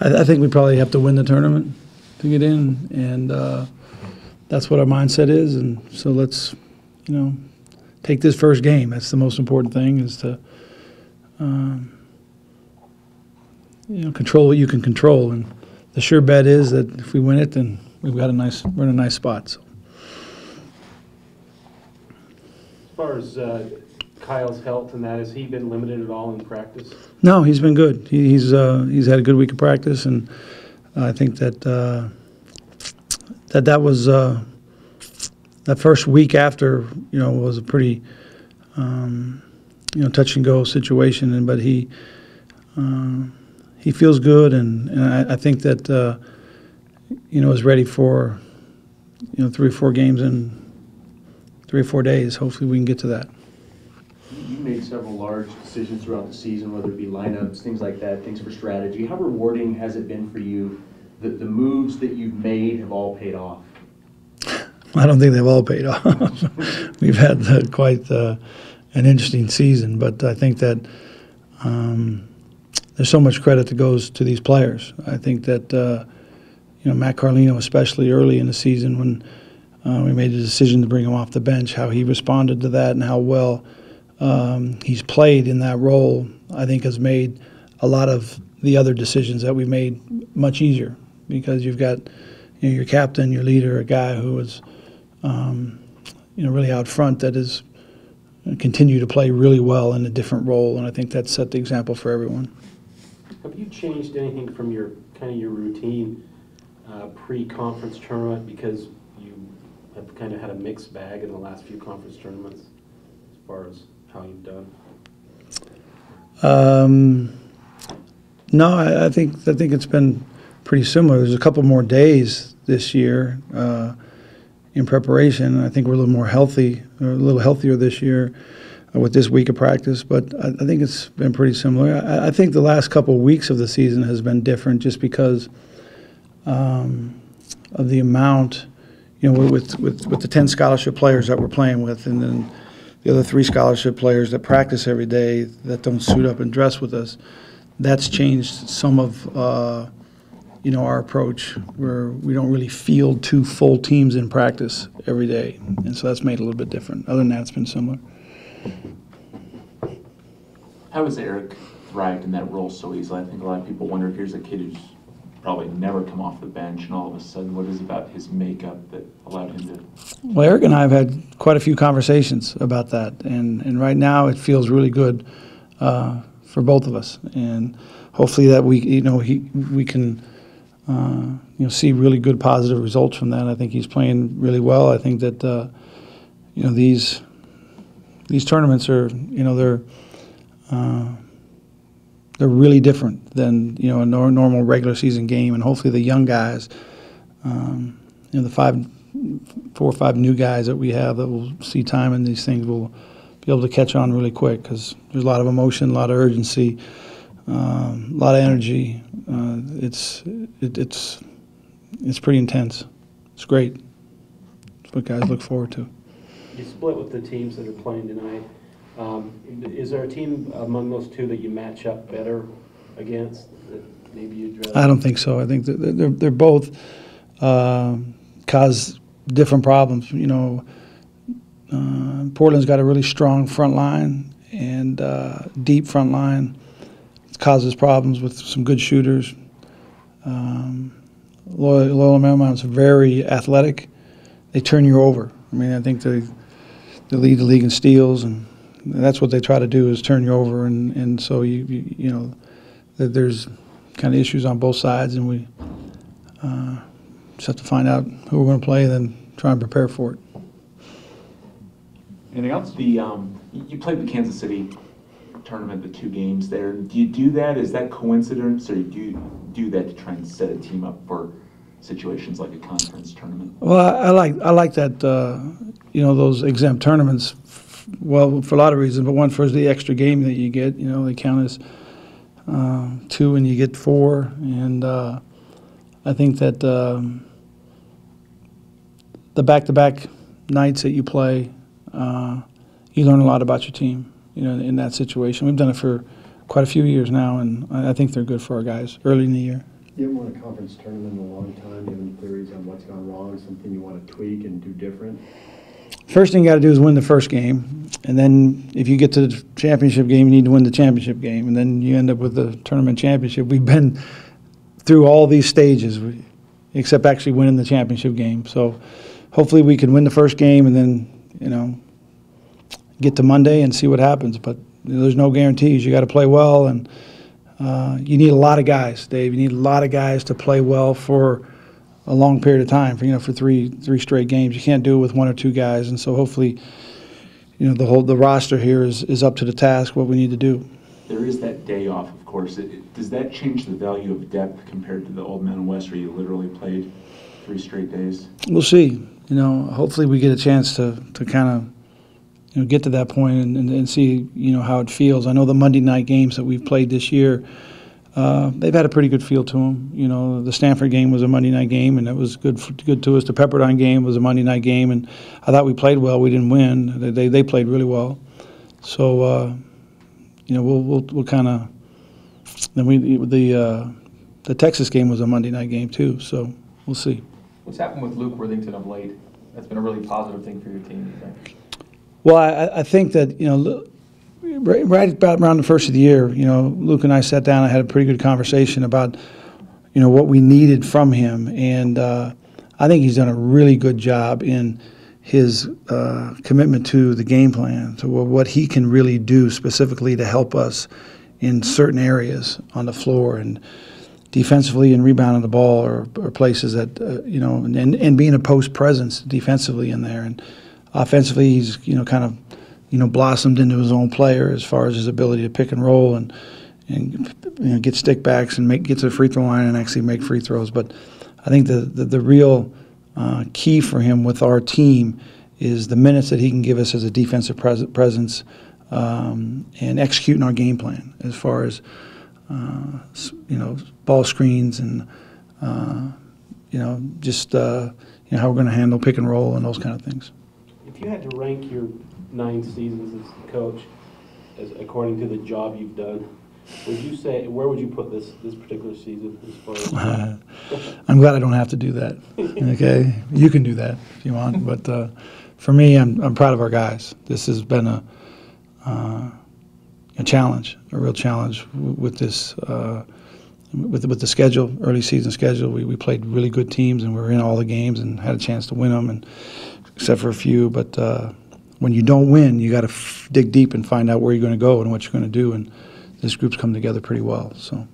I think we probably have to win the tournament to get in, and that's what our mindset is. And so let's, take this first game. That's the most important thing, is to, control what you can control. And the sure bet is that if we win it, then we're in a nice spot. So. As far as Kyle's health and that, has he been limited at all in practice? No, he's been good. He's had a good week of practice, and I think that that was that first week after was a pretty touch and go situation. But he feels good, and I think that is ready for 3 or 4 games in 3 or 4 days. Hopefully, we can get to that. You made several large decisions throughout the season, whether it be lineups, things like that, things for strategy. How rewarding has it been for you that the moves that you've made have all paid off? I don't think they've all paid off. We've had quite an interesting season, but I think that there's so much credit that goes to these players. I think that Matt Carlino, especially early in the season when we made the decision to bring him off the bench, how he responded to that and how well he's played in that role, I think has made a lot of the other decisions that we've made much easier, because you've got your captain, your leader, a guy who is really out front that has continued to play really well in a different role, and I think that set the example for everyone. Have you changed anything from your routine pre-conference tournament, because you have kind of had a mixed bag in the last few conference tournaments as far as how you've done? No, I think it's been pretty similar. There's a couple more days this year in preparation. I think we're a little more healthy, or a little healthier this year with this week of practice. But I think it's been pretty similar. I think the last couple of weeks of the season has been different, just because of the amount, with the 10 scholarship players that we're playing with, and then the other 3 scholarship players that practice every day that don't suit up and dress with us. That's changed some of our approach, where we don't really field 2 full teams in practice every day, and so that's made it a little bit different. Other than that, it's been similar. How has Eric thrived in that role so easily? I think a lot of people wonder, here's a kid who's probably never come off the bench, and all of a sudden, what is it about his makeup that allowed him to? Well, Eric and I have had quite a few conversations about that, and right now it feels really good for both of us, and hopefully that we can see really good positive results from that. I think he's playing really well. I think that these tournaments are they're really different than a normal regular season game, and hopefully the young guys, the 4 or 5 new guys that we have that will see time in these things will be able to catch on really quick, because there's a lot of emotion, a lot of urgency, a lot of energy. It's pretty intense. It's great. It's what guys look forward to. You split with the teams that are playing tonight. Is there a team among those 2 that you match up better against that maybe you'd rather? I don't think so. I think that they're both cause different problems. Portland's got a really strong front line and deep front line. It causes problems with some good shooters. Loyola Marymount's very athletic. They turn you over. I mean, I think they lead the league in steals, and that's what they try to do, is turn you over. And so there's kind of issues on both sides, and we just have to find out who we're going to play, then try and prepare for it. Anything else? You played the Kansas City tournament, the 2 games there. Do you do that? Is that coincidence, or do you do that to try and set a team up for situations like a conference tournament? Well, I like that. Those exempt tournaments. Well, for a lot of reasons, but one, for the extra game that you get. They count as 2, and you get 4, and I think that the back-to-back nights that you play, you learn a lot about your team. in that situation. We've done it for quite a few years now, and I think they're good for our guys early in the year. You haven't won a conference tournament in a long time. Do you have any theories on what's gone wrong, something you want to tweak and do different? First thing you got to do is win the first game, and then if you get to the championship game, you need to win the championship game, and then you end up with the tournament championship. We've been through all these stages, except actually winning the championship game. So hopefully we can win the first game and then, get to Monday and see what happens. But there's no guarantees. You got to play well, and you need a lot of guys, Dave. You need a lot of guys to play well for a long period of time, for three straight games. You can't do it with one or two guys, and so hopefully, the roster here is up to the task, what we need to do. There is that day off, of course. Does that change the value of depth compared to the old Mountain West, where you literally played 3 straight days? We'll see. Hopefully we get a chance to kind of get to that point and see how it feels. I know the Monday night games that we've played this year, they've had a pretty good feel to them. The Stanford game was a Monday night game, and it was good to us. The Pepperdine game was a Monday night game, and I thought we played well. We didn't win. They played really well. So we'll kind of. Then the Texas game was a Monday night game too. So we'll see. What's happened with Luke Worthington of late? That's been a really positive thing for your team, you think? Well, I think that right about around the first of the year, Luke and I sat down and had a pretty good conversation about what we needed from him, and I think he's done a really good job in his commitment to the game plan, to what he can really do specifically to help us in certain areas on the floor and defensively and rebounding the ball or places that and being a post presence defensively in there, and offensively he's kind of blossomed into his own player as far as his ability to pick and roll and get stick backs and get to the free throw line and actually make free throws. But I think the real key for him with our team is the minutes that he can give us as a defensive presence and executing our game plan as far as ball screens and just how we're going to handle pick and roll and those kind of things. If you had to rank your 9 seasons as coach, according to the job you've done, where would you put this particular season as far as? I'm glad I don't have to do that. Okay, you can do that if you want, but for me, I'm proud of our guys. This has been a challenge, a real challenge with this with the schedule, early season schedule. We played really good teams and we were in all the games and had a chance to win them, and except for a few. But when you don't win, you got to dig deep and find out where you're going to go and what you're going to do. And this group's come together pretty well. So.